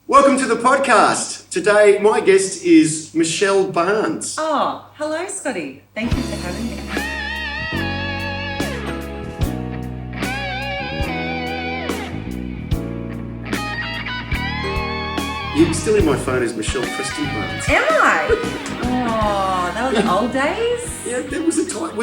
Welcome to the podcast. Today, my guest is Michelle Barnes. Oh, hello, Scotty. Thank you for having me. You're still in my phone as Michelle Preston Barnes. Am I? Oh, that was the old days? Yeah, there was a time.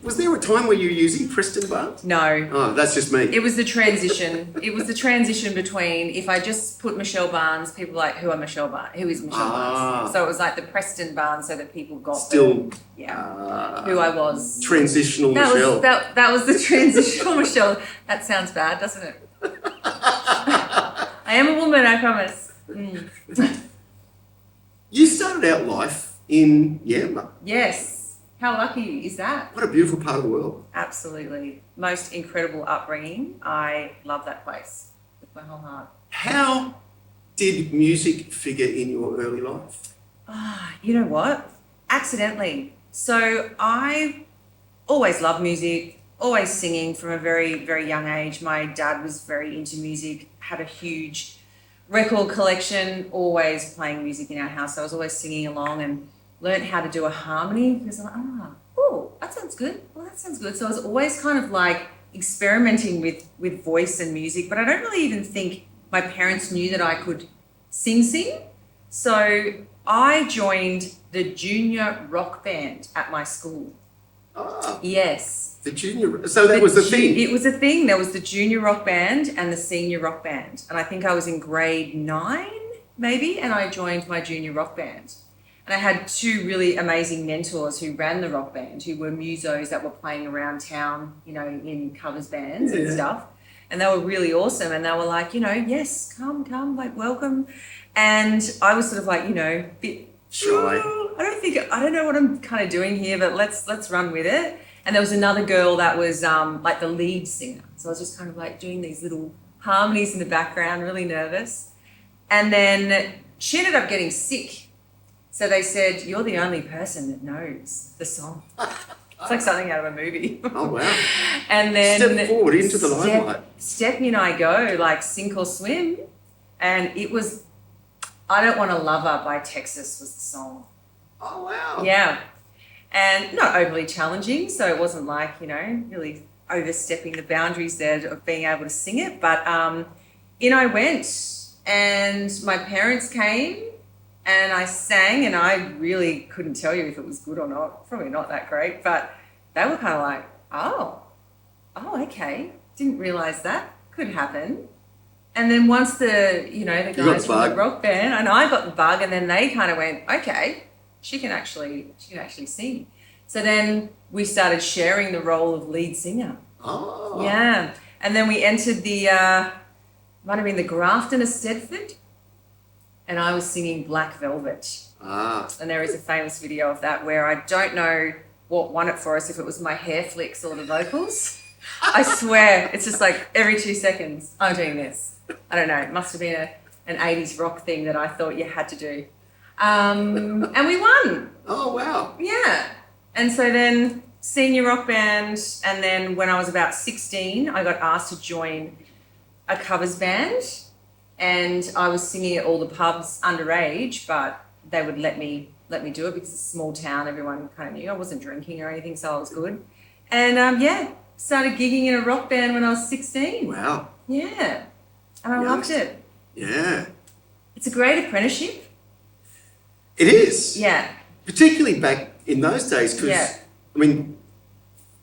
Was there a time where you were using Preston Barnes? No. Oh, that's just me. It was the transition. It was the transition between, if I just put Michelle Barnes, people were like, who are Michelle Barnes? Who is Michelle Barnes? So it was like the Preston Barnes so that people got who I was. Transitional Michelle. That was the transitional Michelle. That sounds bad, doesn't it? I am a woman, I promise. You started out life in Yamba. Yes. How lucky is that? What a beautiful part of the world. Absolutely. Most incredible upbringing. I love that place with my whole heart. How did music figure in your early life? You know what? Accidentally. So I always loved music, always singing from a very, very young age. My dad was very into music, had a huge record collection, always playing music in our house. So I was always singing along and learned how to do a harmony because I'm like, that sounds good. Well, that sounds good. So I was always kind of like experimenting with voice and music, but I don't really even think my parents knew that I could sing. So I joined the junior rock band at my school. Ah, yes. The junior. So that was the thing. It was a thing. There was the junior rock band and the senior rock band. And I think I was in grade 9, maybe, and I joined my junior rock band. And I had 2 really amazing mentors who ran the rock band, who were musos that were playing around town, in covers bands and stuff. And they were really awesome. And they were like, yes, come, like, welcome. And I was sort of like, a bit shy. I don't know what I'm kind of doing here, but let's run with it. And there was another girl that was like the lead singer. So I was just kind of like doing these little harmonies in the background, really nervous. And then she ended up getting sick. So they said, you're the only person that knows the song. It's like something out of a movie. Oh, wow. And then step forward into the limelight. Step in I go, like sink or swim. And it was I Don't Want to Love Her by Texas was the song. Oh, wow. Yeah. And not overly challenging, so it wasn't like, really overstepping the boundaries there of being able to sing it. But in I went, and my parents came, and I sang, and I really couldn't tell you if it was good or not. Probably not that great, but they were kind of like, oh, okay. Didn't realise that could happen. And then once the guys from the rock band, and I got the bug, and then they kind of went, okay, she can actually sing. So then we started sharing the role of lead singer. Oh. Yeah. And then we entered the, might have been the Grafton of Stedford. And I was singing Black Velvet. Ah. And there is a famous video of that where I don't know what won it for us, if it was my hair flicks or the vocals. I swear, it's just like every 2 seconds, I'm doing this. I don't know, it must have been an 80s rock thing that I thought you had to do. And we won. Oh, wow. Yeah. And so then senior rock band, and then when I was about 16, I got asked to join a covers band. And I was singing at all the pubs underage, but they would let me do it because it's a small town. Everyone kind of knew I wasn't drinking or anything, so I was good. And started gigging in a rock band when I was 16. Wow. Yeah, and I loved it. Yeah. It's a great apprenticeship. It is. Yeah. Particularly back in those days, because, Yeah. I mean,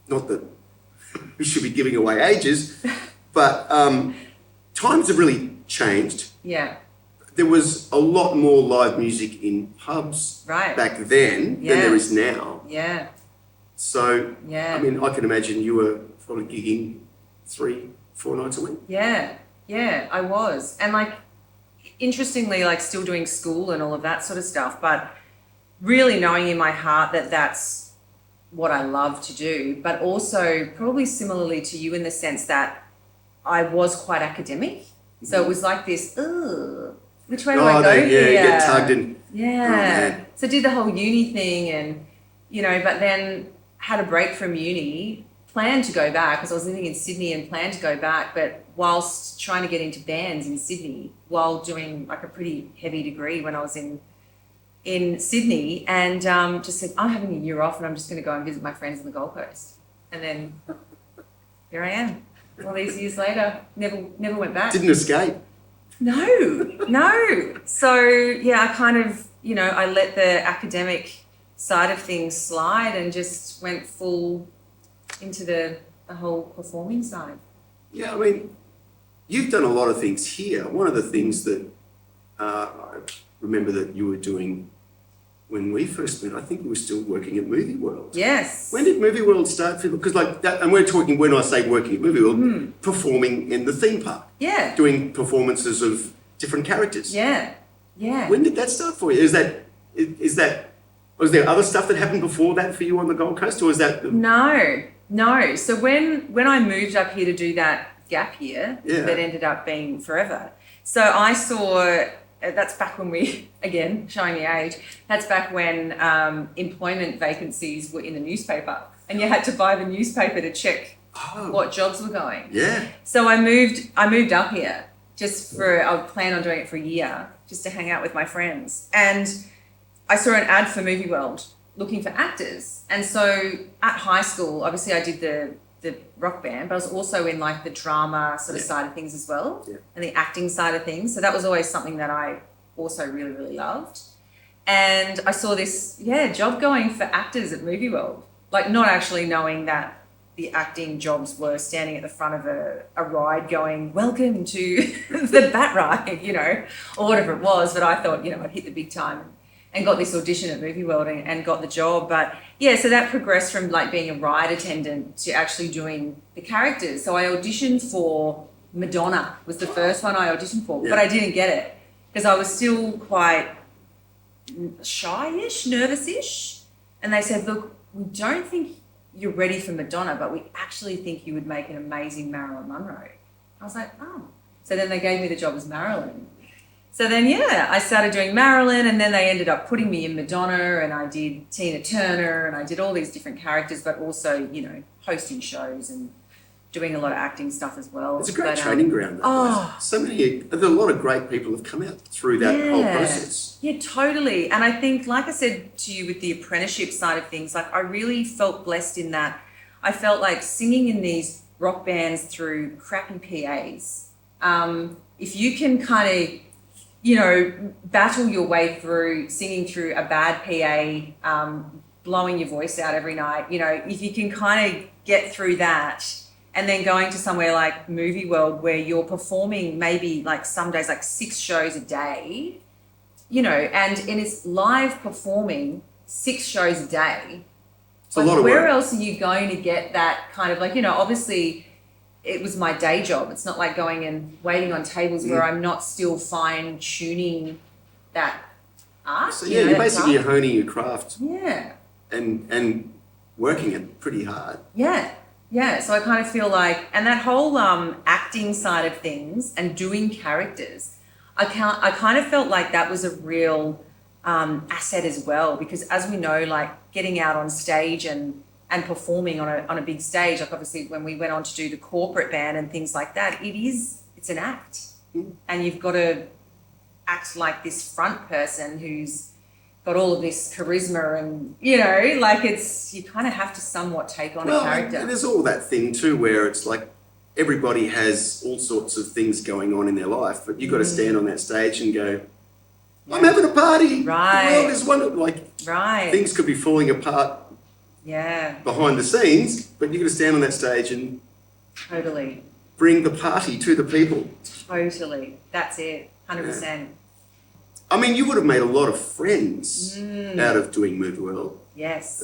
not that we should be giving away ages, but times have really changed. Yeah. There was a lot more live music in pubs back then than there is now. Yeah. So, Yeah. I mean, I can imagine you were probably gigging 3-4 nights a week. Yeah, I was. And like, interestingly, like still doing school and all of that sort of stuff, but really knowing in my heart that that's what I love to do, but also probably similarly to you in the sense that I was quite academic. So it was like this, which way do I go here? Yeah, get tugged in. Yeah. So I did the whole uni thing and, but then had a break from uni, planned to go back because I was living in Sydney and planned to go back, but whilst trying to get into bands in Sydney while doing like a pretty heavy degree when I was in Sydney, and just said, I'm having a year off and I'm just going to go and visit my friends on the Gold Coast. And then here I am, all these years later, never went back. Didn't escape. No. So yeah, I kind of, I let the academic side of things slide and just went full into the whole performing side. Yeah, I mean, you've done a lot of things here. One of the things that I remember that you were doing when we first met, I think you were still working at MovieWorld. Yes. When did MovieWorld start? Because like that, and we're talking, when I say working at MovieWorld, performing in the theme park. Yeah. Doing performances of different characters. Yeah. When did that start for you? Was there other stuff that happened before that for you on the Gold Coast, or is that? No. So when I moved up here to do that gap year, Yeah. that ended up being forever. So I saw, that's back when again, showing the age, that's back when employment vacancies were in the newspaper and you had to buy the newspaper to check what jobs were going. Yeah. So I moved up here I planned on doing it for a year, just to hang out with my friends. And I saw an ad for MovieWorld looking for actors. And so at high school, obviously I did the rock band, but I was also in like the drama sort of side of things as well, and the acting side of things. So that was always something that I also really, really loved. And I saw this, job going for actors at MovieWorld, like not actually knowing that the acting jobs were standing at the front of a ride going, welcome to the Bat Ride, or whatever it was. But I thought, I'd hit the big time and got this audition at MovieWorld and got the job. But yeah, so that progressed from like being a ride attendant to actually doing the characters. So I auditioned for Madonna, was the first one I auditioned for, but I didn't get it because I was still quite shy-ish, nervous-ish. And they said, look, we don't think you're ready for Madonna, but we actually think you would make an amazing Marilyn Monroe. I was like, oh. So then they gave me the job as Marilyn. So then, I started doing Marilyn, and then they ended up putting me in Madonna, and I did Tina Turner, and I did all these different characters, but also, hosting shows and doing a lot of acting stuff as well. It's a great training ground. There's a lot of great people have come out through that whole process. Yeah, totally. And I think, like I said to you with the apprenticeship side of things, like I really felt blessed in that I felt like singing in these rock bands through crappy PAs. If you can kind of battle your way through singing through a bad PA, blowing your voice out every night, if you can kind of get through that and then going to somewhere like MovieWorld where you're performing maybe like some days like 6 shows a day, and it's live performing 6 shows a day. It's a lot of where work. else are you going to get that kind of like, obviously it was my day job. It's not like going and waiting on tables where I'm not still fine tuning that art. So you're basically honing your craft. Yeah. And working it pretty hard. Yeah. So I kind of feel like, and that whole acting side of things and doing characters, I kind of felt like that was a real asset as well, because as we know, like getting out on stage and performing on a big stage, like obviously when we went on to do the corporate band and things like that, it's an act. And you've got to act like this front person who's got all of this charisma and, like you kind of have to somewhat take on a character. And there's all that thing too where it's like everybody has all sorts of things going on in their life, but you've got to stand on that stage and go, I'm having a party. Right. The world is wonderful. Right. Things could be falling apart behind the scenes, but you've got to stand on that stage and totally bring the party to the people. Totally. That's it. 100%. Yeah. I mean, you would have made a lot of friends out of doing MovieWorld. Yes.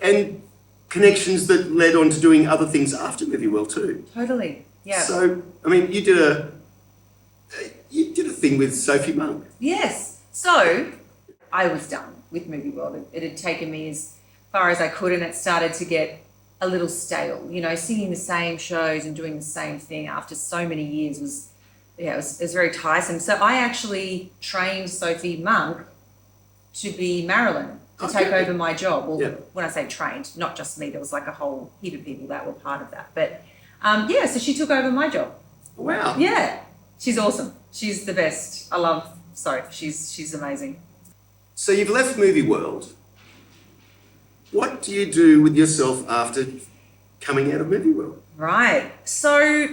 And connections that led on to doing other things after MovieWorld too. Totally. Yeah. So, I mean, you did a thing with Sophie Monk. Yes. So, I was done with MovieWorld. It had taken me as far as I could, and it started to get a little stale. Singing the same shows and doing the same thing after so many years it was very tiresome. So I actually trained Sophie Monk to be Marilyn, to take over my job. Well, Yeah. when I say trained, not just me, there was like a whole heap of people that were part of that. But so she took over my job. Wow. Yeah, she's awesome. She's the best. I love Soph. She's amazing. So you've left MovieWorld. What do you do with yourself after coming out of MovieWorld? Right. So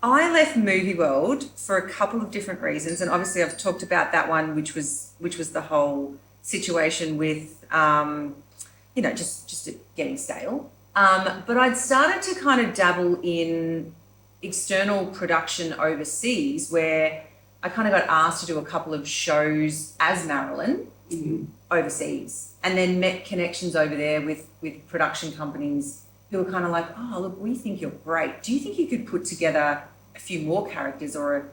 I left MovieWorld for a couple of different reasons, and obviously I've talked about that one, which was the whole situation with just it getting stale. But I'd started to kind of dabble in external production overseas, where I kind of got asked to do a couple of shows as Marilyn overseas, and then met connections over there with production companies who were kind of like, oh, look, we think you're great. Do you think you could put together a few more characters or,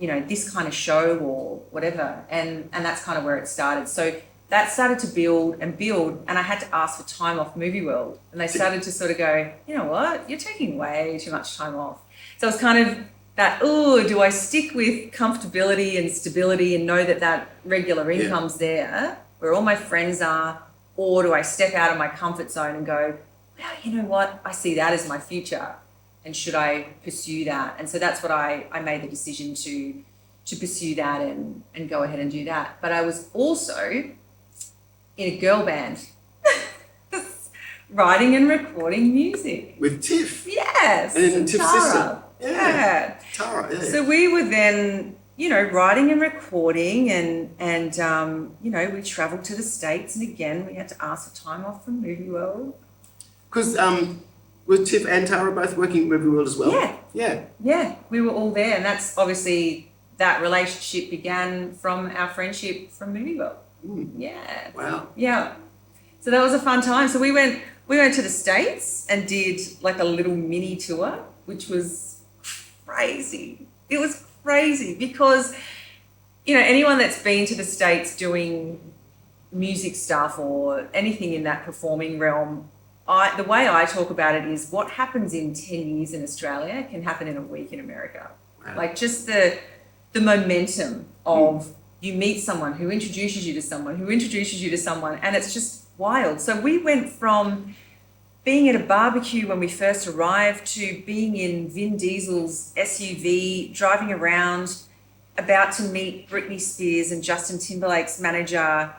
this kind of show or whatever? And that's kind of where it started. So that started to build, and I had to ask for time off MovieWorld. And they started to sort of go, you know what, you're taking way too much time off. So it was kind of that, do I stick with comfortability and stability and know that regular income's there, where all my friends are, or do I step out of my comfort zone and go, well, you know what, I see that as my future, and should I pursue that? And so that's what I made the decision to pursue that and go ahead and do that. But I was also in a girl band, writing and recording music. With Tiff? Yes. And Tiff's Tara. sister? Yeah. Tara, yeah. So we were then, writing and recording, and we travelled to the States, and again, we had to ask for time off from MovieWorld. Because were Tiff and Tara both working at MovieWorld as well? Yeah. Yeah. Yeah, we were all there, and that's obviously, that relationship began from our friendship from MovieWorld. Yeah. Wow. Yeah. So that was a fun time. So we went to the States and did like a little mini tour, which was crazy. It was crazy because, anyone that's been to the States doing music stuff or anything in that performing realm, the way I talk about it is what happens in 10 years in Australia can happen in a week in America. Wow. Like just the momentum of you meet someone who introduces you to someone who introduces you to someone, and it's just wild. So we went from being at a barbecue when we first arrived to being in Vin Diesel's SUV, driving around, about to meet Britney Spears and Justin Timberlake's manager.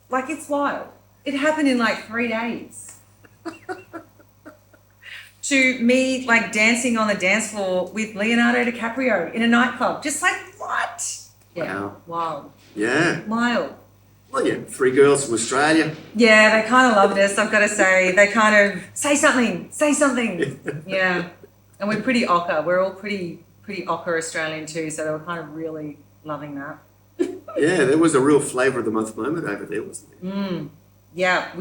Like, it's wild. It happened in like 3 days. To me, like, dancing on the dance floor with Leonardo DiCaprio in a nightclub. Just like, what? Yeah, Wow. wild. Yeah. Wild. Well, yeah, 3 girls from Australia. Yeah, they kind of loved us, I've got to say. They kind of, say something. Yeah. And we're pretty ochre. We're all pretty ochre Australian too, so they were kind of really loving that. Yeah, there was a real flavour of the month moment over there, wasn't there? Yeah,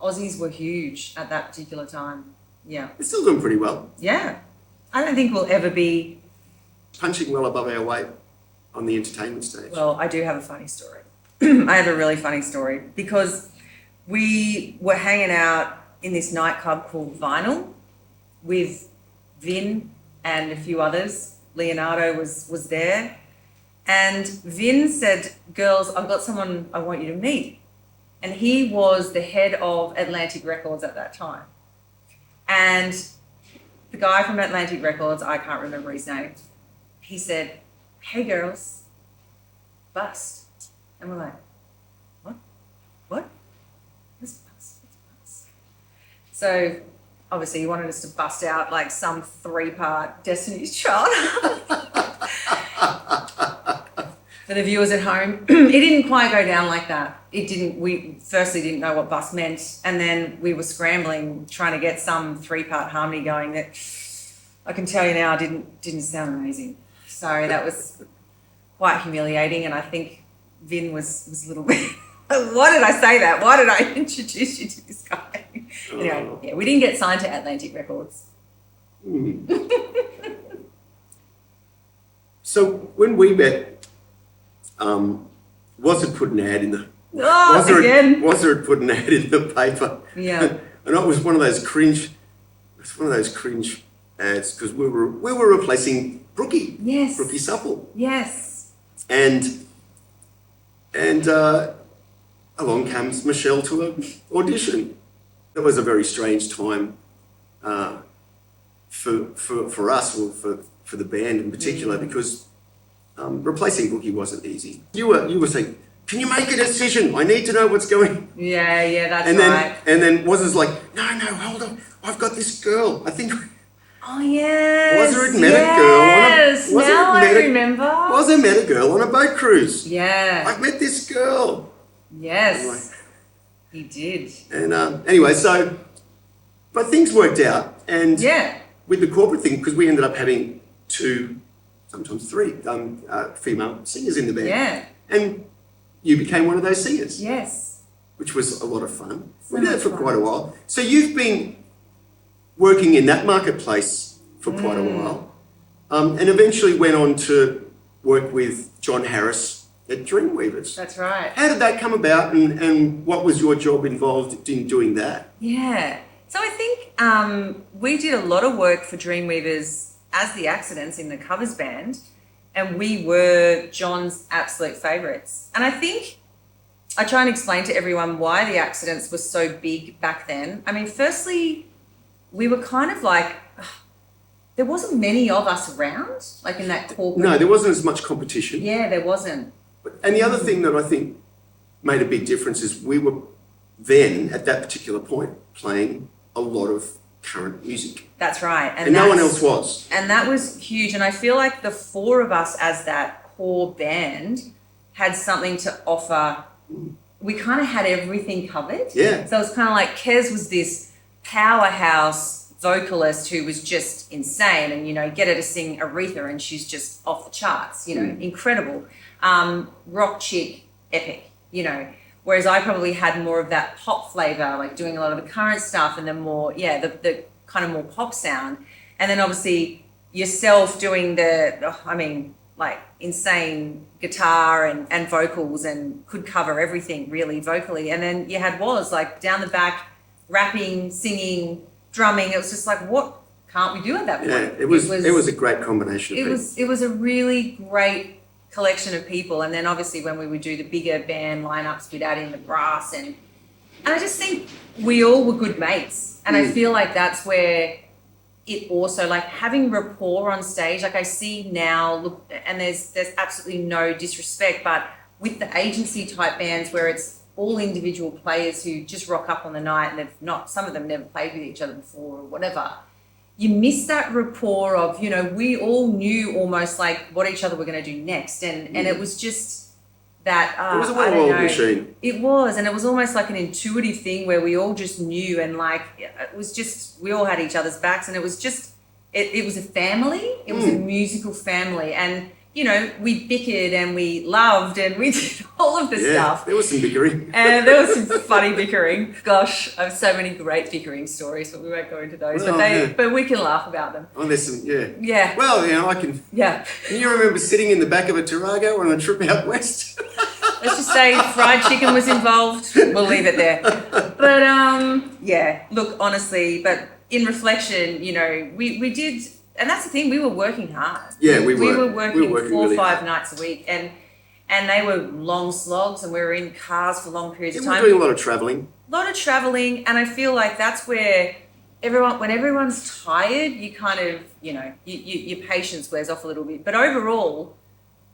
Aussies were huge at that particular time. Yeah. It's still doing pretty well. Yeah. I don't think we'll ever be... Punching well above our weight on the entertainment stage. Well, I do have a funny story. I have a really funny story because we were hanging out in this nightclub called Vinyl with Vin and a few others. Leonardo was there. And Vin said, girls, I've got someone I want you to meet. And he was the head of Atlantic Records at that time. And the guy from Atlantic Records, I can't remember his name, he said, hey girls, bust. And we're like, what? What's bust? So obviously he wanted us to bust out like some 3-part Destiny's Child. For the viewers at home, it didn't quite go down like that. We firstly didn't know what bust meant, and then we were scrambling trying to get some 3-part harmony going that I can tell you now didn't sound amazing. So that was quite humiliating, and I think Vin was a little bit, why did I say that? Why did I introduce you to this guy? Anyway, yeah, we didn't get signed to Atlantic Records. So when we met, was it put an ad in the... Was there put an ad in the paper? Yeah. And it was one of those cringe ads because we were replacing Brookie. Yes. Brookie Supple. Yes. And along comes Michelle to an audition. It was a very strange time for us, or for the band in particular, because replacing Boogie wasn't easy. You were saying, can you make a decision? I need to know what's going. Yeah, that's and right. And then was like, no, hold on, I've got this girl. I think. Oh yes. Was there met a girl on a? Now I remember. Was I met a girl on a boat cruise? Yeah. I've met this girl. Yes. Anyway. He did. And anyway, but things worked out, and with the corporate thing, because we ended up having 2, sometimes 3 female singers in the band. Yeah. And you became one of those singers. Yes. Which was a lot of fun. So we did it for fun. quite a while. So you've been working in that marketplace for quite a while, and eventually went on to work with John Harris at Dreamweavers. That's right. How did that come about, and what was your job involved in doing that? Yeah. So I think we did a lot of work for Dreamweavers as the Accidents in the covers band, and we were John's absolute favourites. And I think I try and explain to everyone why the Accidents were so big back then. I mean, firstly, we were kind of like, there wasn't many of us around, like in that corporate. No, there wasn't as much competition. Yeah, there wasn't. And the other thing that I think made a big difference is we were then, at that particular point, playing a lot of current music. That's right. And no one else was. And that was huge. And I feel like the 4 of us as that core band had something to offer. We kind of had everything covered. Yeah. So it was kind of like Kez was this powerhouse vocalist who was just insane, and get her to sing Aretha and she's just off the charts, incredible. Rock chick, epic, whereas I probably had more of that pop flavor, like doing a lot of the current stuff, and then more the kind of more pop sound. And then obviously yourself doing like insane guitar and vocals, and could cover everything really vocally. And then you had like down the back, rapping, singing, drumming. It was just like, what can't we do at that point? Yeah, it was a great combination of people. It was a really great collection of people. And then obviously when we would do the bigger band lineups, we'd add in the brass, and I just think we all were good mates. And I feel like that's where it also, like, having rapport on stage, like I see now, look, and there's absolutely no disrespect, but with the agency type bands where it's all individual players who just rock up on the night, and some of them never played with each other before or whatever, you miss that rapport of, we all knew almost like what each other were going to do next. And it was just that, it was a well-oiled machine. It was, and it was almost like an intuitive thing where we all just knew, and like, it was just, we all had each other's backs, and it was just, it was a family. It was a musical family. And, we bickered and we loved and we did all of the stuff. There was some bickering. And there was some funny bickering. Gosh, I have so many great bickering stories, but we won't go into those. Well, but we can laugh about them. Oh, there's some, Yeah. Well, I can. Yeah. Can you remember sitting in the back of a Tarago on a trip out west? Let's just say fried chicken was involved. We'll leave it there. But look, honestly, but in reflection, we did. And that's the thing, we were working hard. Yeah, we were working 4 or really 5 hard. nights a week, and they were long slogs, and we were in cars for long periods of We were time. doing a lot of travelling. And I feel like that's where when everyone's tired, you kind of, your patience wears off a little bit. But overall,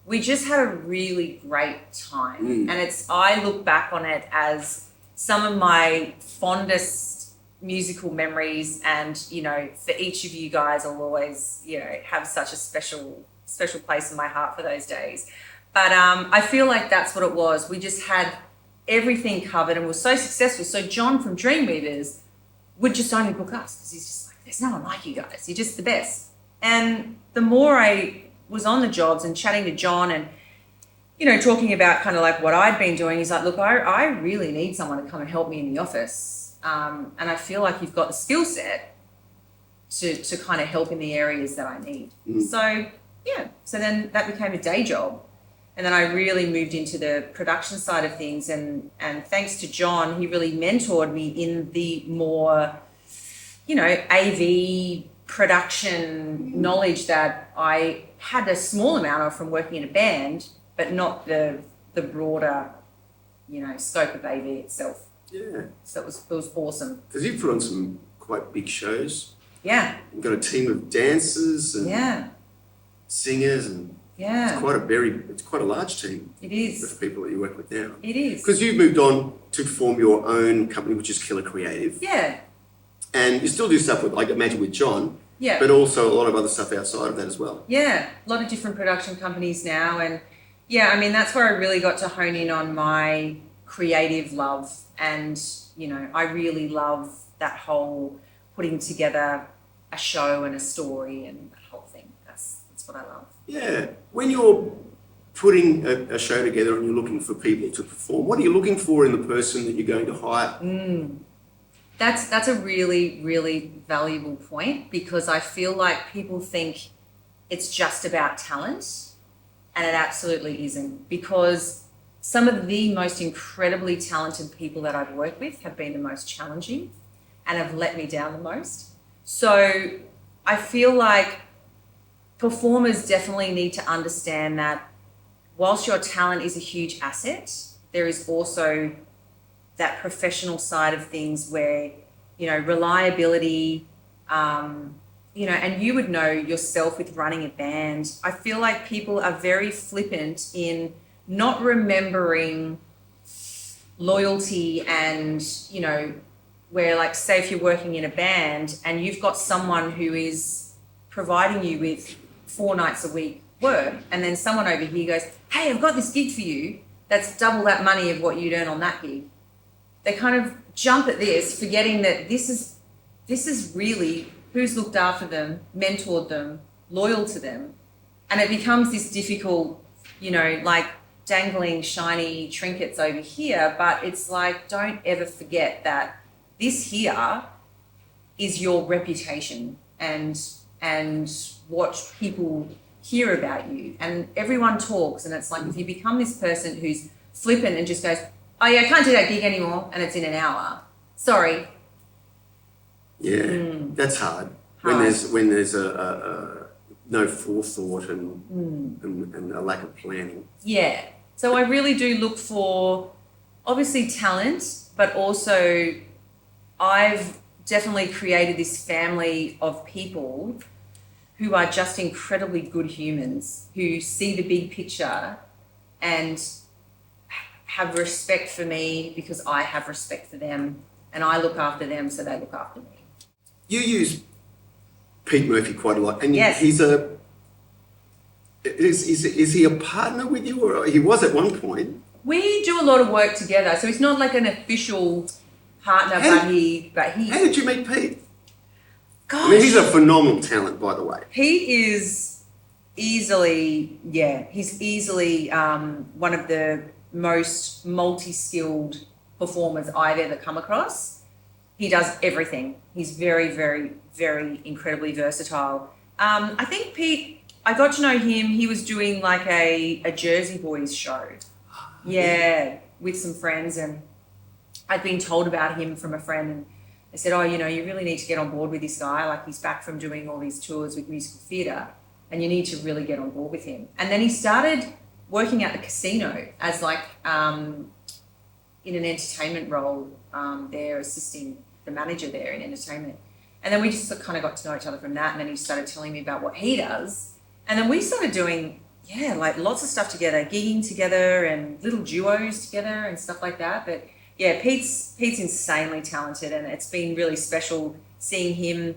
we just had a really great time. And I look back on it as some of my fondest musical memories, and for each of you guys, I'll always have such a special place in my heart for those days. But I feel like that's what it was. We just had everything covered and were so successful. So John from Dreamweavers would just only book us because he's just like, there's no one like you guys, you're just the best. And the more I was on the jobs and chatting to John and talking about kind of like what I'd been doing, he's like, look, I really need someone to come and help me in the office. And I feel like you've got the skill set to kind of help in the areas that I need. So then that became a day job. And then I really moved into the production side of things. And thanks to John, he really mentored me in the more, AV production knowledge that I had a small amount of from working in a band, but not the broader scope of AV itself. Yeah. So it was awesome. Because you've put on some quite big shows. Yeah. You've got a team of dancers and singers, and it's quite a large team. It is. Of people that you work with now. It is. Because you've moved on to form your own company, which is Killer Creative. Yeah. And you still do stuff with, I imagine, with John. Yeah. But also a lot of other stuff outside of that as well. Yeah. A lot of different production companies now. And yeah, I mean, that's where I really got to hone in on my creative love. And, I really love that whole putting together a show and a story and that whole thing. That's what I love. Yeah. When you're putting a show together and you're looking for people to perform, what are you looking for in the person that you're going to hire? That's a really, really valuable point, because I feel like people think it's just about talent, and it absolutely isn't, because some of the most incredibly talented people that I've worked with have been the most challenging and have let me down the most. So I feel like performers definitely need to understand that whilst your talent is a huge asset, there is also that professional side of things where, reliability, and you would know yourself with running a band. I feel like people are very flippant in not remembering loyalty and, where, like, say if you're working in a band and you've got someone who is providing you with 4 nights a week work, and then someone over here goes, hey, I've got this gig for you that's double that money of what you'd earn on that gig. They kind of jump at this, forgetting that this is really who's looked after them, mentored them, loyal to them. And it becomes this difficult, like dangling shiny trinkets over here, but it's like, don't ever forget that this here is your reputation and what people hear about you. And everyone talks, and it's like, if you become this person who's flippant and just goes, oh yeah, I can't do that gig anymore, and it's in an hour. Sorry. Yeah, that's hard. When there's a no forethought and a lack of planning. Yeah. So I really do look for, obviously, talent, but also I've definitely created this family of people who are just incredibly good humans, who see the big picture and have respect for me because I have respect for them, and I look after them so they look after me. You use Pete Murphy quite a lot, and yes. Is he a partner with you, or he was at one point? We do a lot of work together, so he's not like an official partner, but he. How did you meet Pete? Gosh, I mean, he's a phenomenal talent, by the way. Pete is easily one of the most multi-skilled performers I've ever come across. He does everything. He's very, very, very incredibly versatile. I think Pete, I got to know him, he was doing like a Jersey Boys show. Yeah, with some friends, and I'd been told about him from a friend, and they said, oh, you really need to get on board with this guy. Like, he's back from doing all these tours with musical theatre, and you need to really get on board with him. And then he started working at the casino as like in an entertainment role there, assisting the manager there in entertainment. And then we just kind of got to know each other from that. And then he started telling me about what he does. And then we started doing, like lots of stuff together, gigging together and little duos together and stuff like that. But yeah, Pete's insanely talented, and it's been really special seeing him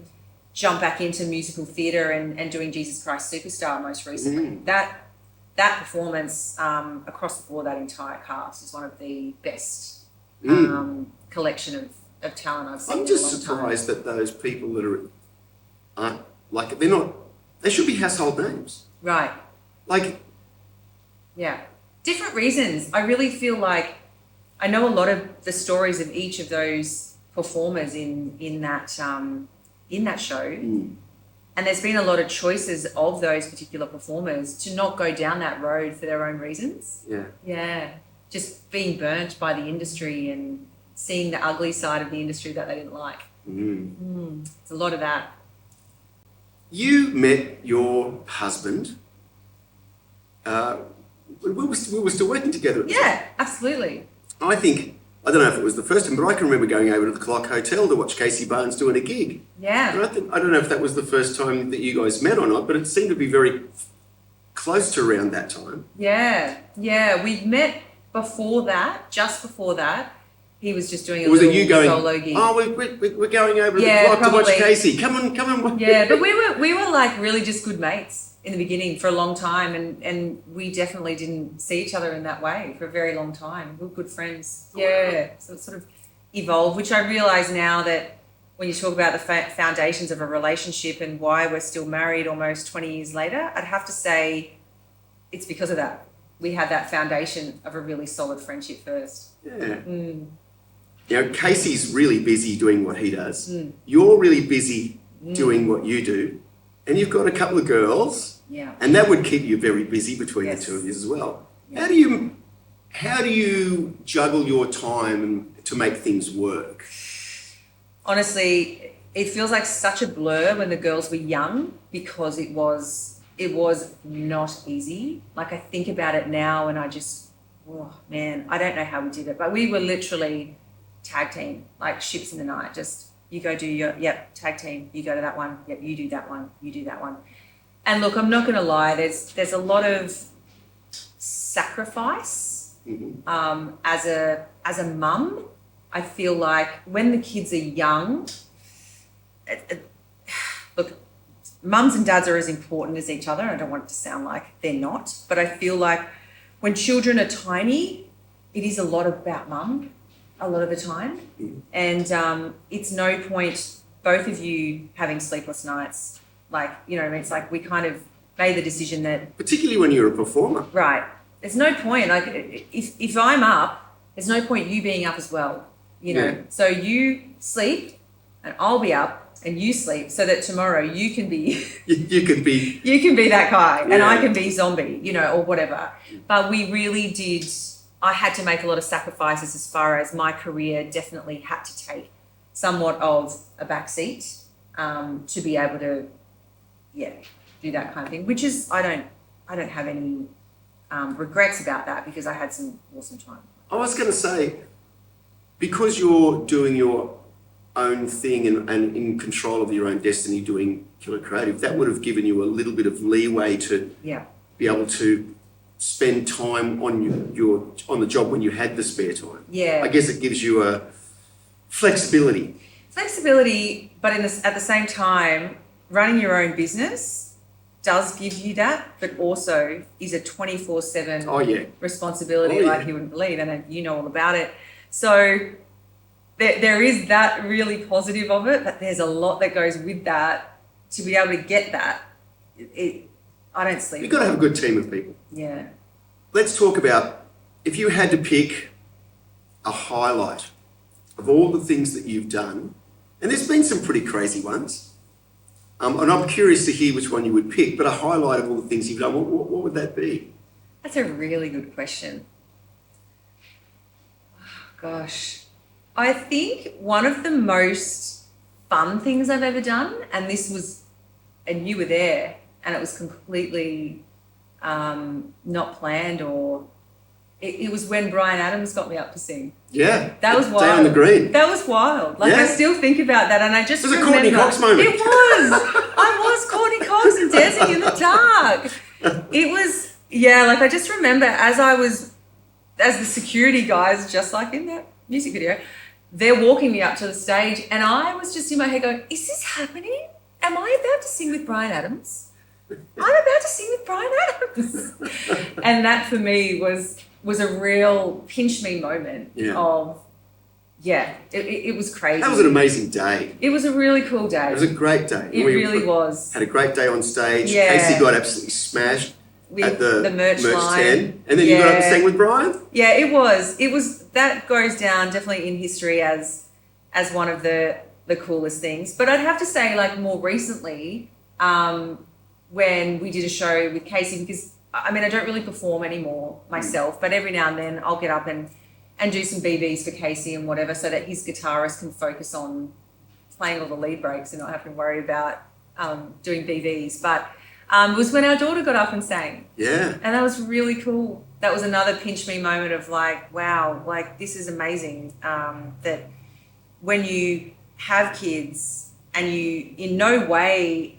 jump back into musical theatre and doing Jesus Christ Superstar most recently. That performance across the board, that entire cast, is one of the best collection of talent I've seen. I'm just surprised that those people that aren't like, they should be household names. Right. Like. Yeah. Different reasons. I really feel like I know a lot of the stories of each of those performers in that show. And there's been a lot of choices of those particular performers to not go down that road for their own reasons. Yeah. Yeah. Just being burnt by the industry and seeing the ugly side of the industry that they didn't like. It's a lot of that. You met your husband. We were still working together at the time. Yeah, absolutely. I think, I don't know if it was the first time, but I can remember going over to the Clock Hotel to watch Casey Barnes doing a gig. Yeah. And I don't know if that was the first time that you guys met or not, but it seemed to be very close to around that time. Yeah. Yeah. We'd met before that, just before that. He was just doing a Was little it you going, solo gig. oh, we're going over to Yeah, the Clock to probably. watch Casey. Come on. Yeah, but we were like really just good mates in the beginning for a long time, and we definitely didn't see each other in that way for a very long time. We were good friends. Yeah, so it sort of evolved, which I realise now that when you talk about the foundations of a relationship and why we're still married almost 20 years later, I'd have to say it's because of that. We had that foundation of a really solid friendship first. Yeah. Now, Casey's really busy doing what he does. You're really busy doing what you do. And you've got a couple of girls. Yeah. And that would keep you very busy between Yes. the two of you as well. Yeah. How do you juggle your time to make things work? Honestly, it feels like such a blur when the girls were young because it was not easy. Like I think about it now and I just, oh man, I don't know how we did it, but we were literally tag team, like ships in the night. Just you go do your, tag team, you go to that one, you do that one, you do that one. And look, I'm not going to lie, there's a lot of sacrifice as a mum. I feel like when the kids are young, look, mums and dads are as important as each other. I don't want it to sound like they're not, but I feel like when children are tiny, it is a lot about mum a lot of the time. And it's no point both of you having sleepless nights. Like, you know, it's like we kind of made the decision that... Particularly when you're a performer. Right. There's no point. Like, if I'm up, there's no point you being up as well, you know. Yeah. So you sleep and I'll be up and you sleep so that tomorrow you can be... You could be... You can be that guy and I Yeah. can be zombie, you know, or whatever. But we really did... I had to make a lot of sacrifices as far as my career definitely had to take somewhat of a backseat to be able to, do that kind of thing. Which is, I don't have any regrets about that because I had some awesome time. I was going to say, because you're doing your own thing and in control of your own destiny doing Killer Creative, that would have given you a little bit of leeway to be able to spend time on on the job when you had the spare time. Yeah. I guess it gives you a flexibility. Flexibility, but at the same time, running your own business does give you that, but also is a 24/7 responsibility like you wouldn't believe, and you know all about it. So there is that really positive of it, but there's a lot that goes with that to be able to get that. I don't sleep. You've got to have a good team of people. Yeah. Let's talk about, if you had to pick a highlight of all the things that you've done, and there's been some pretty crazy ones, and I'm curious to hear which one you would pick, but a highlight of all the things you've done, what would that be? That's a really good question. Oh, gosh. I think one of the most fun things I've ever done, and you were there, and it was completely not planned, or it was when Bryan Adams got me up to sing. Yeah. That was wild. Day on the Green. That was wild. Like, I still think about that, and I just remember. remember. It was a Courtney Cox moment. It was. I was Courtney Cox and Dancing in the Dark. It was, like I just remember as the security guys, just like in that music video, they're walking me up to the stage, and I was just in my head going, is this happening? Am I about to sing with Bryan Adams? I'm about to sing with Bryan Adams. And that for me was a real pinch me moment of, it was crazy. That was an amazing day. It was a really cool day. It was a great day. It really was. Had a great day on stage. Yeah. Casey got absolutely smashed With at the merch line. tent. And then you got up and sang with Bryan? Yeah, it was. That goes down definitely in history as one of the coolest things. But I'd have to say, like, more recently, when we did a show with Casey, because I mean, I don't really perform anymore myself, but every now and then I'll get up and do some BBs for Casey and whatever, so that his guitarist can focus on playing all the lead breaks and not have to worry about doing BBs. But it was when our daughter got up and sang. Yeah. And that was really cool. that was another pinch me moment of like, wow, like this is amazing. That when you have kids and you in no way,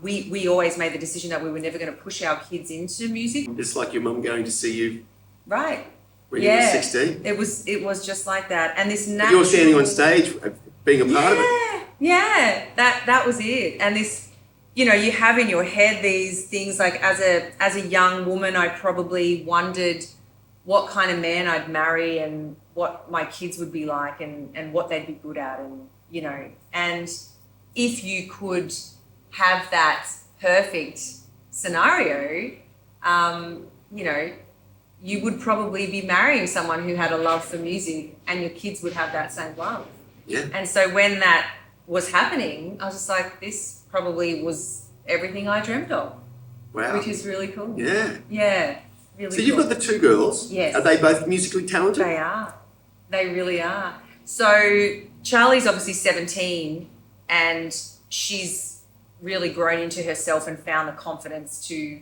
we always made the decision that we were never going to push our kids into music. It's like your mum going to see you Right. when you were 16. It was just like that. And this natural... But you're standing on stage being a part of it. Yeah, that was it. And this, you know, you have in your head these things like as a young woman, I probably wondered what kind of man I'd marry and what my kids would be like and what they'd be good at, and, you know, and if you could have that perfect scenario, you know, you would probably be marrying someone who had a love for music and your kids would have that same love. Yeah. And so when that was happening, I was just like, this probably was everything I dreamt of. Wow. Which is really cool. Yeah. Yeah, really So cool. you've got the two girls. Yes. Are they both musically talented? They are. They really are. So Charlie's obviously 17 and she's really grown into herself and found the confidence to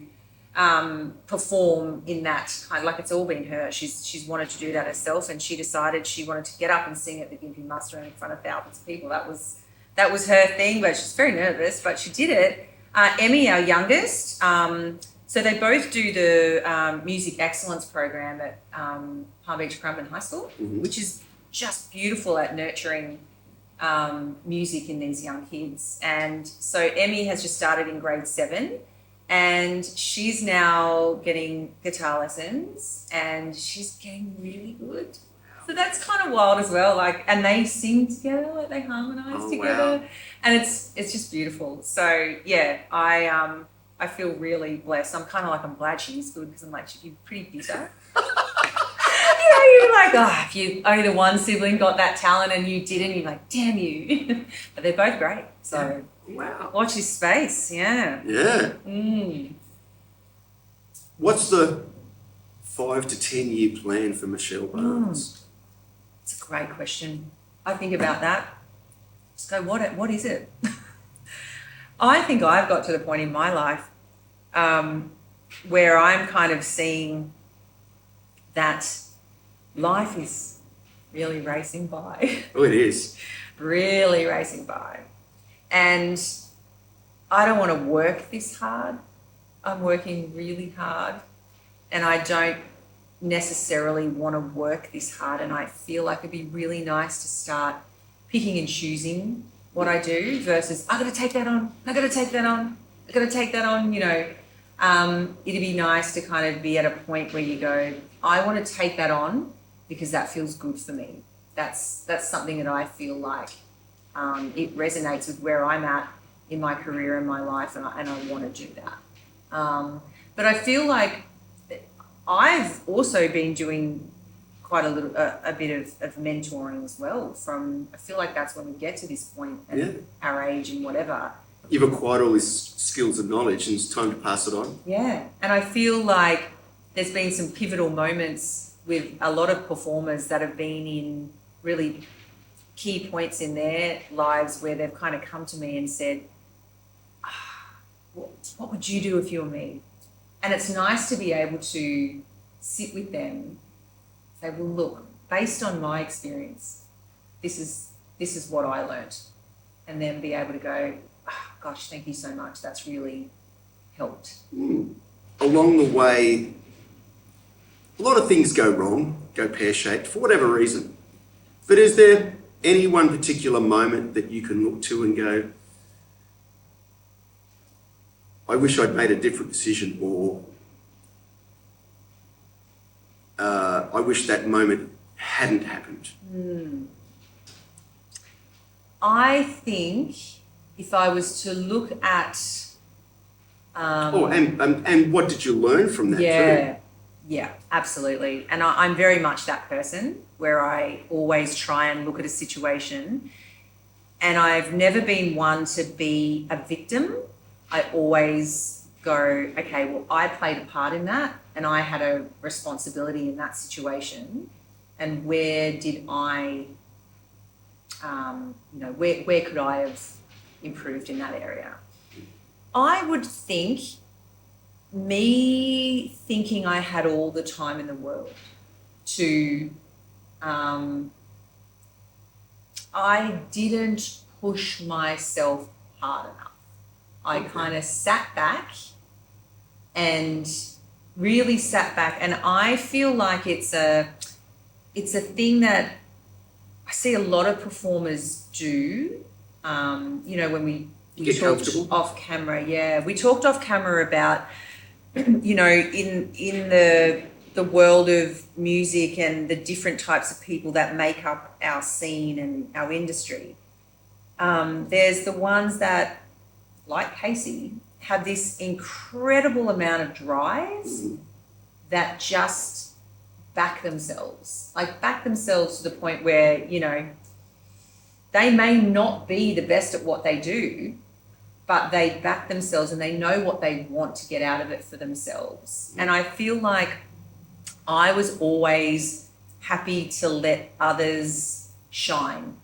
perform in that kind of, like, it's all been her. She's wanted to do that herself, and she decided she wanted to get up and sing at the Gympie Muster in front of thousands of people. That was her thing, but she's very nervous, but she did it. Emmy, our youngest, so they both do the music excellence program at Palm Beach Currumbin High School, which is just beautiful at nurturing music in these young kids. And so Emmy has just started in grade 7, and she's now getting guitar lessons and she's getting really good. So that's kind of wild as well. Like, and they sing together, like they harmonize together. Wow. And it's just beautiful. So yeah, I feel really blessed. I'm kind of like, I'm glad she's good, because I'm like, she'd be pretty bitter. You know, you're like, oh, if you only the one sibling got that talent and you didn't, you're like, damn you. But they're both great. So wow. Watch this space, yeah. Yeah. Mm. What's the 5 to 10 year plan for Michelle Barnes? It's a great question. I think about that. Just go, what is it? I think I've got to the point in my life where I'm kind of seeing that life is really racing by. Oh, it is. Really racing by. And I don't want to work this hard. I'm working really hard, and I don't necessarily want to work this hard, and I feel like it'd be really nice to start picking and choosing what I do versus I gotta take that on, I gotta take that on, I gotta take that on, you know. It'd be nice to kind of be at a point where you go, I want to take that on because that feels good for me. That's something that I feel like it resonates with where I'm at in my career and my life, and I want to do that. But I feel like I've also been doing quite a bit of mentoring as well. I feel like that's when we get to this point at our age and whatever. You've acquired all these skills and knowledge, and it's time to pass it on. Yeah, and I feel like there's been some pivotal moments with a lot of performers that have been in really key points in their lives where they've kind of come to me and said, what would you do if you were me? And it's nice to be able to sit with them, say, well, look, based on my experience, this is what I learnt. And then be able to go, oh, gosh, thank you so much. That's really helped. Along the way, a lot of things go wrong, go pear-shaped for whatever reason. But is there any one particular moment that you can look to and go, I wish I'd made a different decision, or I wish that moment hadn't happened? I think if I was to look at... and what did you learn from that too? Yeah, absolutely. And I'm very much that person where I always try and look at a situation, and I've never been one to be a victim. I always go, okay, well, I played a part in that and I had a responsibility in that situation, and where did I, where could I have improved in that area? I would think me thinking I had all the time in the world to, I didn't push myself hard enough. I kind of sat back and really sat back, and I feel like it's a thing that I see a lot of performers do. You know, when we talked off camera, we talked off camera about, you know, in the world of music and the different types of people that make up our scene and our industry. There's the ones that, like Casey, have this incredible amount of drive that just back themselves to the point where, you know, they may not be the best at what they do, but they back themselves and they know what they want to get out of it for themselves. And I feel like I was always happy to let others shine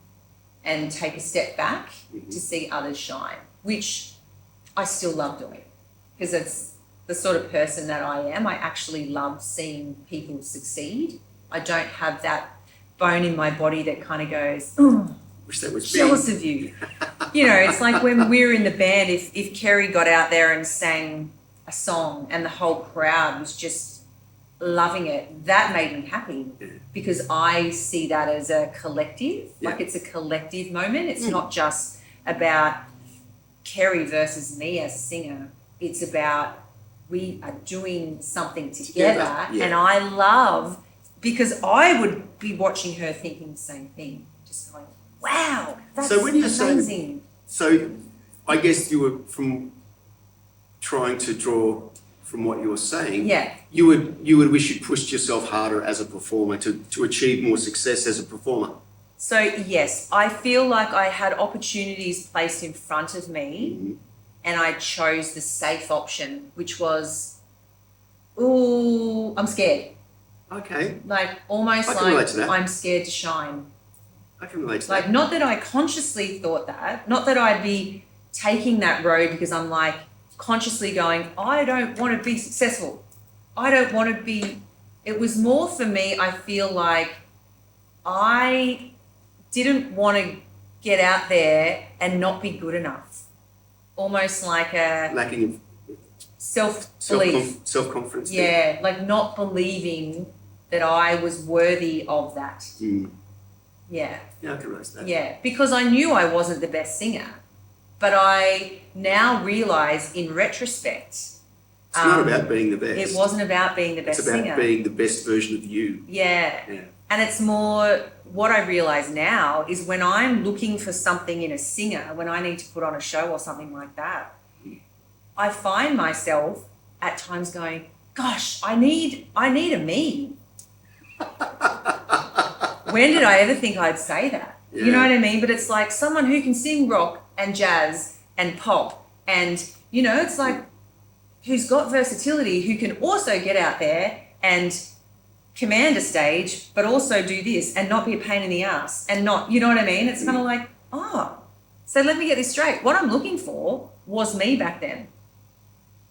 and take a step back to see others shine, which I still love doing, because it's the sort of person that I am. I actually love seeing people succeed. I don't have that bone in my body that kind of goes, oh, wish that was jealous of you. You know, it's like when we were in the band, if Kerry got out there and sang a song and the whole crowd was just loving it, that made me happy, because I see that as a collective. Like, it's a collective moment. It's not just about Kerry versus me as a singer. It's about we are doing something together. And I love, because I would be watching her thinking the same thing, just going, wow, that's amazing. So I guess you were, from trying to draw from what you were saying, you would wish you'd pushed yourself harder as a performer to achieve more success as a performer. So yes, I feel like I had opportunities placed in front of me, and I chose the safe option, which was, ooh, I'm scared. Okay. Like, almost like I'm scared to shine. I can relate to like, that. Not that I consciously thought that, not that I'd be taking that road because I'm like consciously going, I don't want to be successful. I don't want to be, it was more for me, I feel like I didn't want to get out there and not be good enough. Almost like a lacking of self-belief. Self-confidence. Yeah, like not believing that I was worthy of that. Yeah. Yeah, I can relate to that. Yeah, because I knew I wasn't the best singer, but I now realise in retrospect, it's not about being the best. It wasn't about being the best singer. It's about being the best version of you. Yeah. And it's more, what I realise now is when I'm looking for something in a singer, when I need to put on a show or something like that, I find myself at times going, gosh, I need a me. When did I ever think I'd say that? You know what I mean? But it's like someone who can sing rock and jazz and pop, and, you know, it's like, who's got versatility, who can also get out there and command a stage, but also do this and not be a pain in the ass and not, you know what I mean? It's kind of like, oh, so let me get this straight. What I'm looking for was me back then.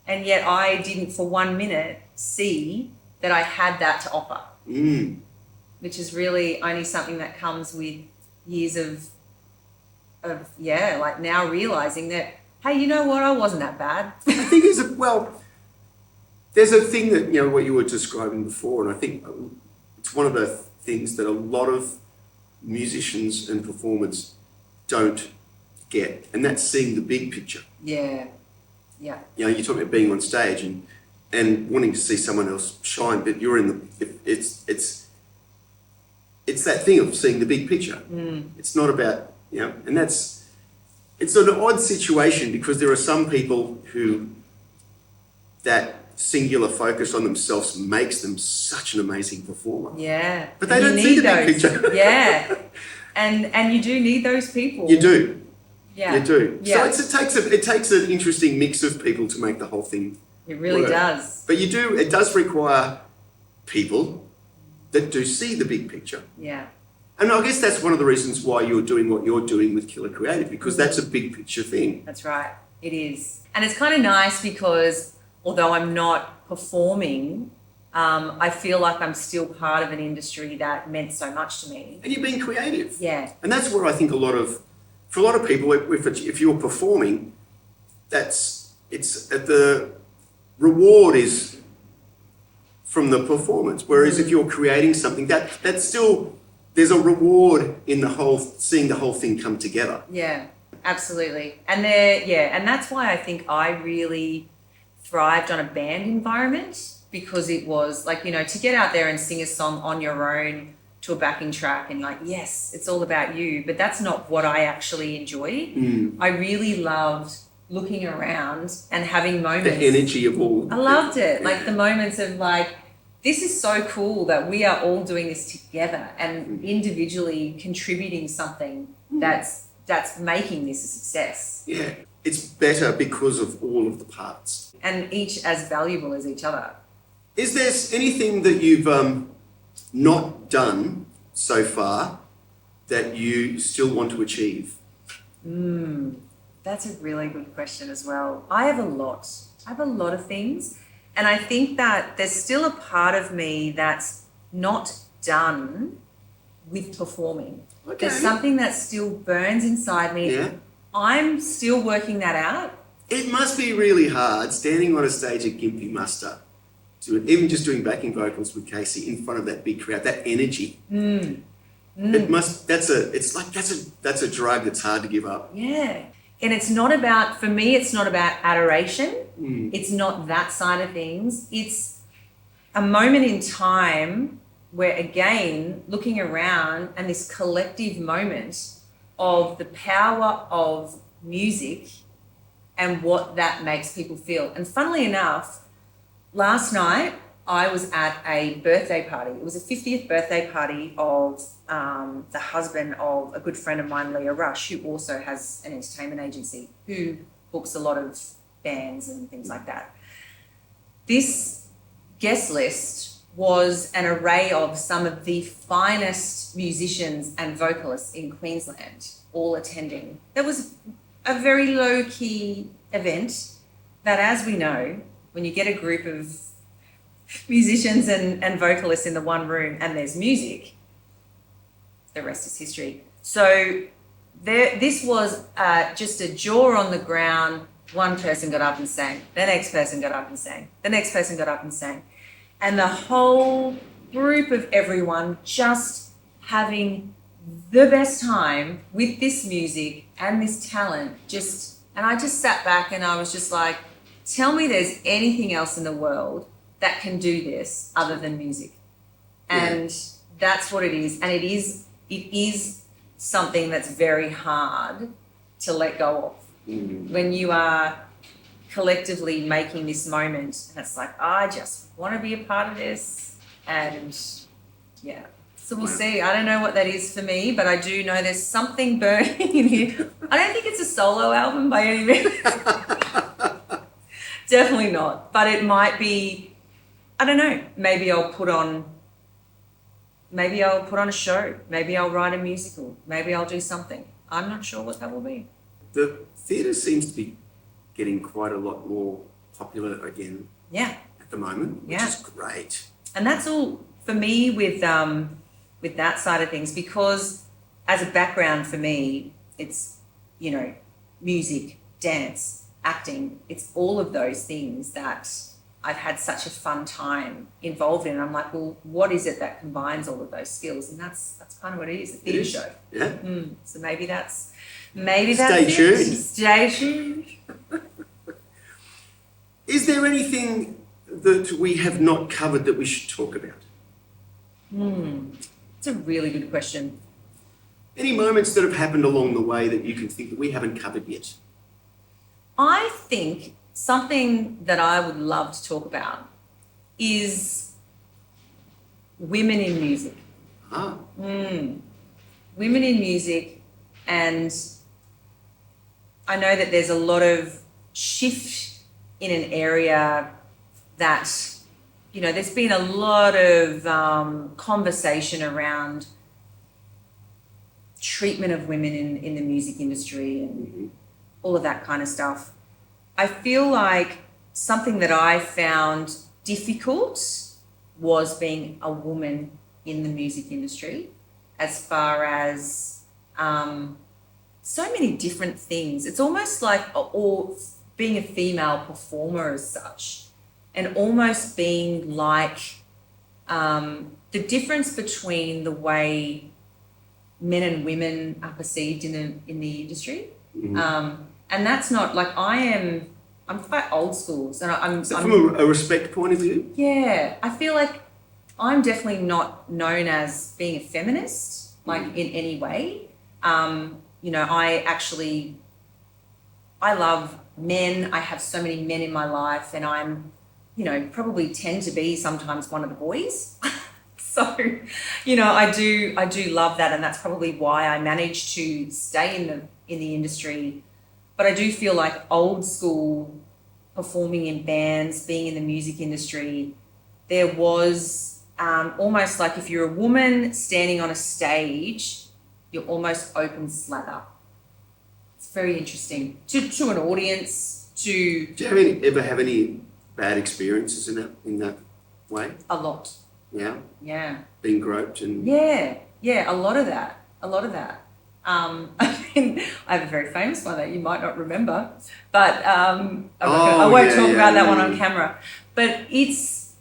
And yet I didn't for 1 minute see that I had that to offer. Which is really only something that comes with years of like now realizing that, hey, you know what? I wasn't that bad. I think there's a thing that, you know, what you were describing before, and I think it's one of the things that a lot of musicians and performers don't get, and that's seeing the big picture. Yeah. You know, you're talking about being on stage and wanting to see someone else shine, but you're in it's that thing of seeing the big picture. It's not about, you know, and it's an odd situation, because there are some people who that singular focus on themselves makes them such an amazing performer. Yeah. But they don't see the big picture. Yeah. And you do need those people. You do. Yeah. You do. Yeah. So it takes an interesting mix of people to make the whole thing It really work. does. But it does require people that do see the big picture. Yeah. And I guess that's one of the reasons why you're doing what you're doing with Killer Creative, because that's a big picture thing. That's right. It is. And it's kind of nice because although I'm not performing, I feel like I'm still part of an industry that meant so much to me. And you're being creative. Yeah. And that's where I think for a lot of people, if you're performing, the reward is from the performance. Whereas if you're creating something, that's still, there's a reward in seeing the whole thing come together. Yeah, absolutely. And and that's why I think I really thrived on a band environment, because it was like, to get out there and sing a song on your own to a backing track and like, yes, it's all about you, but that's not what I actually enjoy. I really loved looking around and having moments. The energy of all. I loved it. Yeah. Like the moments of like, this is so cool that we are all doing this together and individually contributing something that's making this a success. Yeah, it's better because of all of the parts. And each as valuable as each other. Is there anything that you've not done so far that you still want to achieve? That's a really good question as well. I have a lot of things. And I think that there's still a part of me that's not done with performing. Okay. There's something that still burns inside me. Yeah. I'm still working that out. It must be really hard standing on a stage at Gympie Muster, even just doing backing vocals with Casey in front of that big crowd, that energy. It must, that's a drug that's hard to give up. Yeah. And it's not about, for me, it's not about adoration. It's not that side of things. It's a moment in time where, again, looking around and this collective moment of the power of music and what that makes people feel. And funnily enough, last night I was at a birthday party. It was a 50th birthday party of the husband of a good friend of mine, Leah Rush, who also has an entertainment agency, who books a lot of bands and things like that. This guest list was an array of some of the finest musicians and vocalists in Queensland, all attending. There was a very low-key event that, as we know, when you get a group of musicians and vocalists in the one room and there's music, the rest is history. So this was just a jaw on the ground. One person got up and sang. The next person got up and sang. The next person got up and sang. And the whole group of everyone just having the best time with this music and this talent. And I just sat back and I was just like, tell me there's anything else in the world that can do this other than music. And that's what it is. And it is something that's very hard to let go of. When you are collectively making this moment and it's like, I just want to be a part of this. And yeah, so we'll see. I don't know what that is for me, but I do know there's something burning in here. I don't think it's a solo album by any means. Definitely not. But it might be, I don't know, maybe I'll put on a show. Maybe I'll write a musical. Maybe I'll do something. I'm not sure what that will be. The theatre seems to be getting quite a lot more popular again. Yeah. At the moment, which is great. And that's all for me with that side of things, because as a background for me, it's, music, dance, acting. It's all of those things that I've had such a fun time involved in. And I'm like, well, what is it that combines all of those skills? And that's kind of what it is, a theatre show. Yeah. So maybe that's Stay tuned. Stay tuned. Is there anything that we have not covered that we should talk about? It's a really good question. Any moments that have happened along the way that you can think that we haven't covered yet? I think something that I would love to talk about is women in music. Women in music, and I know that there's a lot of shift in an area that, there's been a lot of conversation around treatment of women in the music industry and all of that kind of stuff. I feel like something that I found difficult was being a woman in the music industry, as far as so many different things. It's almost like, or being a female performer as such, and almost being like the difference between the way men and women are perceived in the industry. And that's not like, I'm quite old school, so I'm from a respect point of view? Yeah, I feel like I'm definitely not known as being a feminist, like in any way. You know, I love men. I have so many men in my life, and I'm, you know, probably tend to be sometimes one of the boys. So, you know, I do love that, and that's probably why I managed to stay in the industry. But I do feel like old school, performing in bands, being in the music industry, there was almost like, if you're a woman standing on a stage, you're almost open slather. It's very interesting to an audience. Do you ever have any bad experiences in that way? A lot. Yeah. Yeah. Being groped and. Yeah. A lot of that. I mean, I have a very famous one that you might not remember, but I won't talk about that one on camera. But it's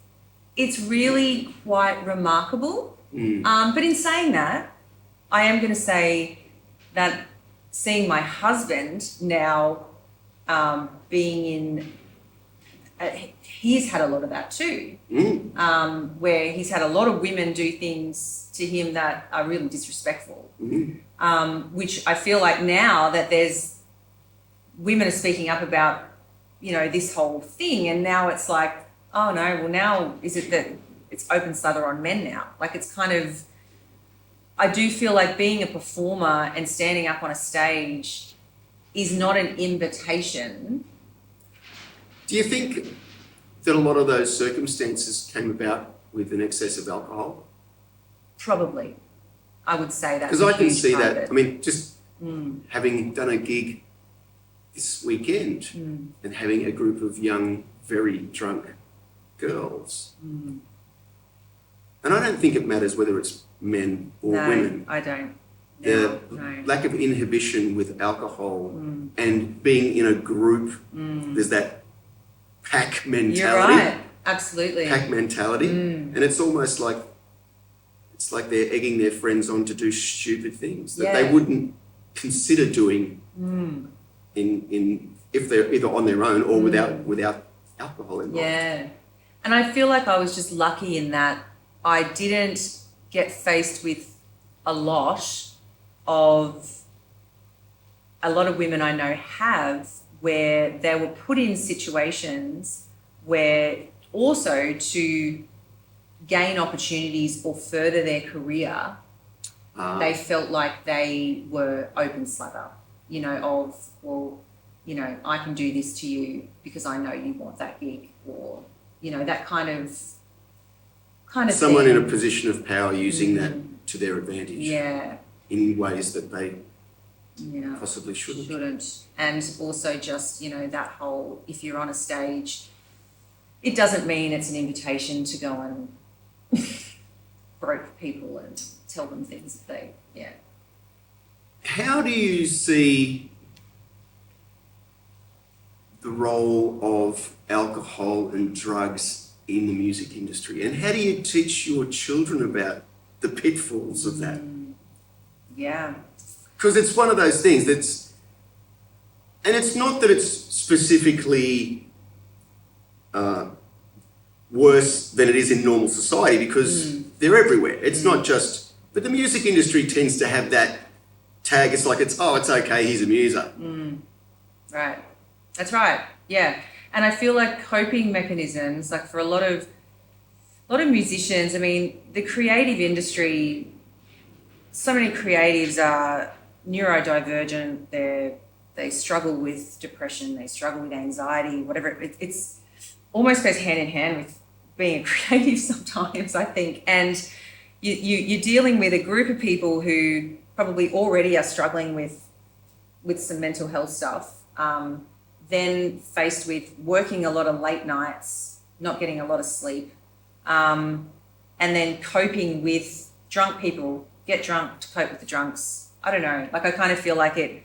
really quite remarkable. But in saying that, I am going to say that seeing my husband now being in, he's had a lot of that too, where he's had a lot of women do things to him that are really disrespectful, which I feel like now that there's women are speaking up about, you know, this whole thing, and now it's like, oh no, well now is it that it's open slather on men now? Like, it's kind of, I do feel like being a performer and standing up on a stage is not an invitation. Do you think that a lot of those circumstances came about with an excess of alcohol? Probably. I would say that. Because I can see that. I mean, just having done a gig this weekend and having a group of young, very drunk girls. And I don't think it matters whether it's men or women. I don't. The lack of inhibition with alcohol and being in a group, there's that pack mentality. You're right. Absolutely. Pack mentality. And it's almost like, it's like they're egging their friends on to do stupid things that they wouldn't consider doing in if they're either on their own or without alcohol involved. Yeah. And I feel like I was just lucky in that I didn't get faced with a lot of women I know have, where they were put in situations where also to gain opportunities or further their career, they felt like they were open slather, you know, of, well, you know, I can do this to you because I know you want that gig, or, you know, that kind of someone thing. in a position of power using that to their advantage. Yeah. In ways that they possibly shouldn't. And also just, you know, that whole, if you're on a stage, it doesn't mean it's an invitation to go and broke people and tell them things that they, How do you see the role of alcohol and drugs in the music industry? And how do you teach your children about the pitfalls of that? Yeah. Because it's one of those things and it's not that it's specifically worse than it is in normal society, because they're everywhere. It's not just, but the music industry tends to have that tag. It's like, it's okay, he's a muser. Right. That's right. Yeah. And I feel like coping mechanisms, like for a lot of musicians, I mean, the creative industry, so many creatives are neurodivergent. They struggle with depression. They struggle with anxiety, whatever. It's almost goes hand in hand with being a creative sometimes, I think. And you're dealing with a group of people who probably already are struggling with some mental health stuff, then faced with working a lot of late nights, not getting a lot of sleep, and then coping with drunk people, get drunk to cope with the drunks. I don't know. Like, I kind of feel like it,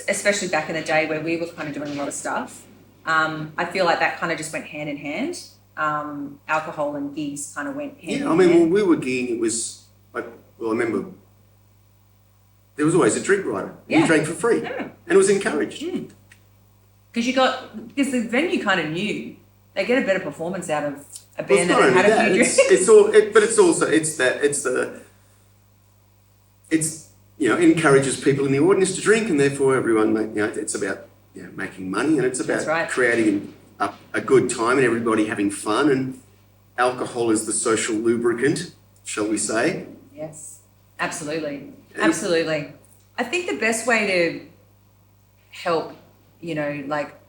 especially back in the day where we were kind of doing a lot of stuff, I feel like that kind of just went hand in hand. Alcohol and gigs kind of went hand in hand. when we were gigging, it was like, I remember there was always a drink rider. Yeah. You drank for free, and it was encouraged. Because the venue kind of knew they get a better performance out of a band Well, that had a few drinks. It's encourages people in the audience to drink, and therefore everyone, it's about making money, and it's about creating a good time and everybody having fun, and alcohol is the social lubricant, shall we say? Yes, absolutely. Absolutely. I think the best way to help,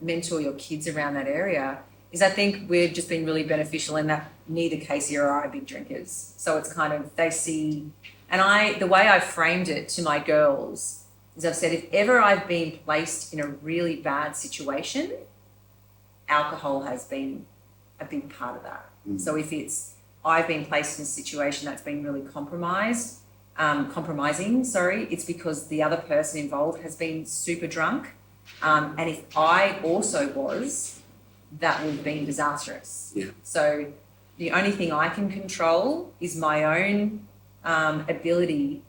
mentor your kids around that area is, I think we've just been really beneficial in that neither Casey or I are big drinkers. So it's kind of, they see, and the way I've framed it to my girls is I've said, if ever I've been placed in a really bad situation, alcohol has been a big part of that. So if I've been placed in a situation that's been really compromising, it's because the other person involved has been super drunk. And if I also was, that would have been disastrous. Yeah. So the only thing I can control is my own ability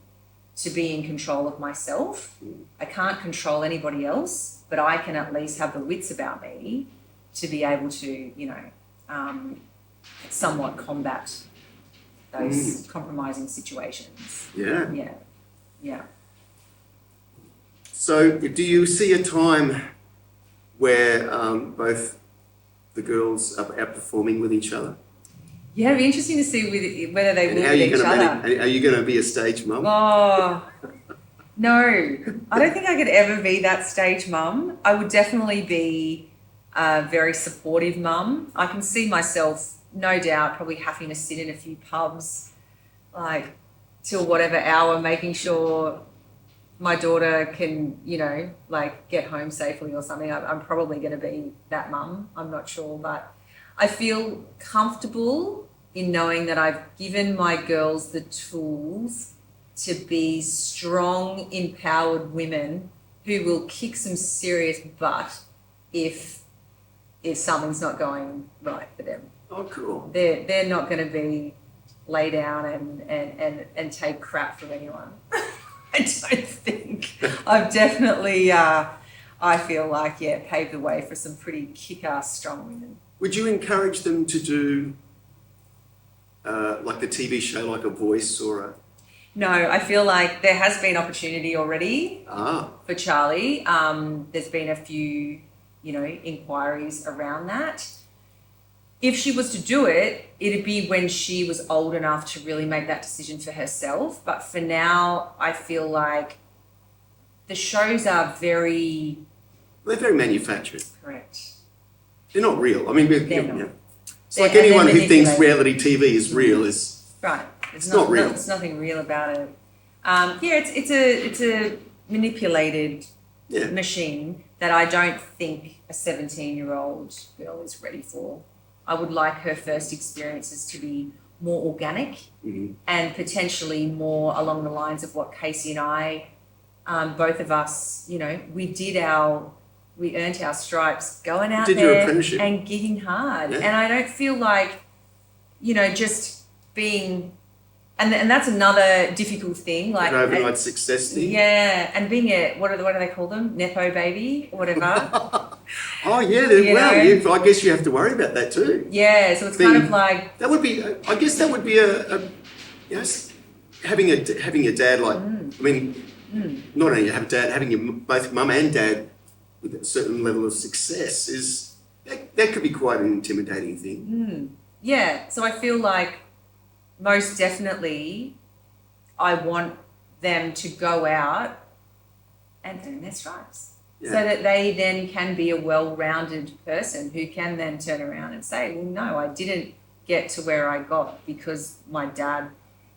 to be in control of myself. I can't control anybody else, but I can at least have the wits about me to be able to, somewhat combat those compromising situations. Yeah. Yeah. Yeah. So do you see a time where both the girls are outperforming with each other? Yeah, it'd be interesting to see whether they will with each other. Are you going to be a stage mum? Oh, no. I don't think I could ever be that stage mum. I would definitely be a very supportive mum. I can see myself, no doubt, probably having to sit in a few pubs, like, till whatever hour, making sure my daughter can, get home safely or something. I'm probably going to be that mum. I'm not sure, but I feel comfortable in knowing that I've given my girls the tools to be strong, empowered women who will kick some serious butt if something's not going right for them. Oh, cool. They're not going to be lay down and take crap from anyone. I don't think. I've definitely, I feel like, paved the way for some pretty kick-ass strong women. Would you encourage them to do like the TV show, like a Voice or a... No, I feel like there has been opportunity already for Charlie. There's been a few, inquiries around that. If she was to do it, it'd be when she was old enough to really make that decision for herself. But for now, I feel like the shows are very... They're very manufactured. Correct. They're not real. I mean, they're not. It's like anyone who thinks reality TV is real is... Right. It's not real. There's nothing real about it. It's a manipulated machine that I don't think a 17-year-old girl is ready for. I would like her first experiences to be more organic and potentially more along the lines of what Casey and I, both of us, we earned our stripes going out there and gigging hard. Yeah. And I don't feel like, just being... And that's another difficult thing. Like an overnight success thing. Yeah, and being what do they call them? Nepo baby or whatever. Oh yeah, I guess you have to worry about that too. Yeah, so it's kind of like that would be. I guess that would be having a dad like. I mean, not only have a dad, having your both mum and dad with a certain level of success is that could be quite an intimidating thing. Yeah, so I feel like most definitely I want them to go out and earn their stripes. So that they then can be a well-rounded person who can then turn around and say, well, no, I didn't get to where I got because my dad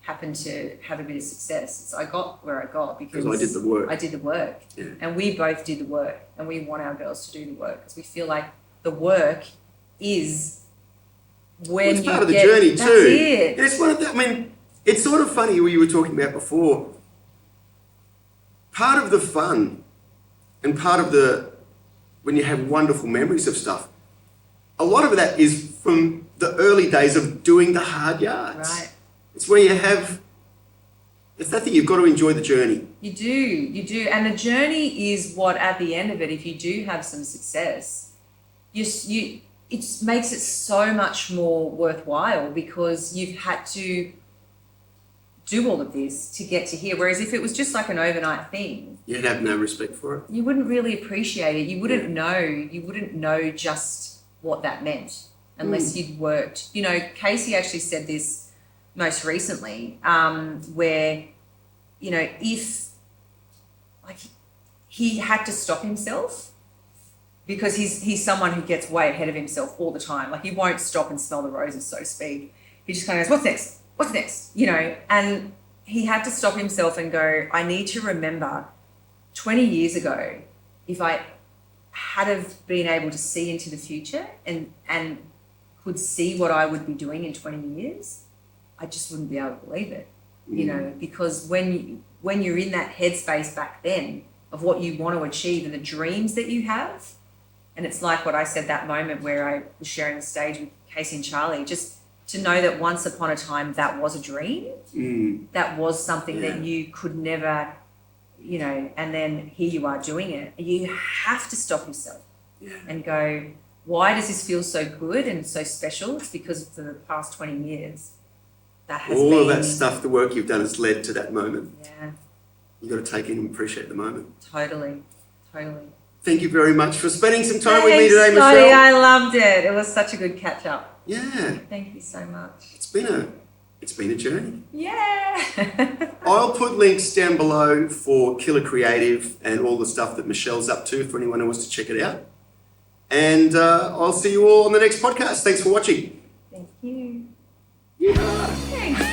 happened to have a bit of success. So I got where I got because I did the work. I did the work. Yeah. And we both did the work, and we want our girls to do the work because we feel like the work is when it's you part of the get, journey that's too. it. And it's one of the, I mean, it's sort of funny what you were talking about before. Part of the fun and part of the, when you have wonderful memories of stuff, a lot of that is from the early days of doing the hard yards. Right. It's where you have, it's that thing, you've got to enjoy the journey. You do. And the journey is what, at the end of it, if you do have some success, it just makes it so much more worthwhile because you've had to do all of this to get to here. Whereas if it was just like an overnight thing, You'd have no respect for it. you wouldn't really appreciate it. You wouldn't know just what that meant unless you'd worked. You know, Casey actually said this most recently, where, you know, if like he had to stop himself because he's someone who gets way ahead of himself all the time. Like he won't stop and smell the roses, so to speak. He just kind of goes, what's next? What's next? You know, and he had to stop himself and go, I need to remember 20 years ago, if I had have been able to see into the future and could see what I would be doing in 20 years, I just wouldn't be able to believe it, you know, because when you're in that headspace back then of what you want to achieve and the dreams that you have, and it's like what I said that moment where I was sharing the stage with Casey and Charlie, just to know that once upon a time that was a dream, that was something that you could never, you know, and then here you are doing it. You have to stop yourself and go, why does this feel so good and so special? It's because for the past 20 years, that has all been... of that stuff, the work you've done has led to that moment. Yeah. You've got to take in and appreciate the moment. Totally. Thank you very much for spending some time with me today, Scotty, Michelle. I loved it. It was such a good catch up. Yeah. Thank you so much. It's been a journey. Yeah. I'll put links down below for Killer Creative and all the stuff that Michelle's up to for anyone who wants to check it out. And I'll see you all on the next podcast. Thanks for watching. Thank you. Yeah. Thanks.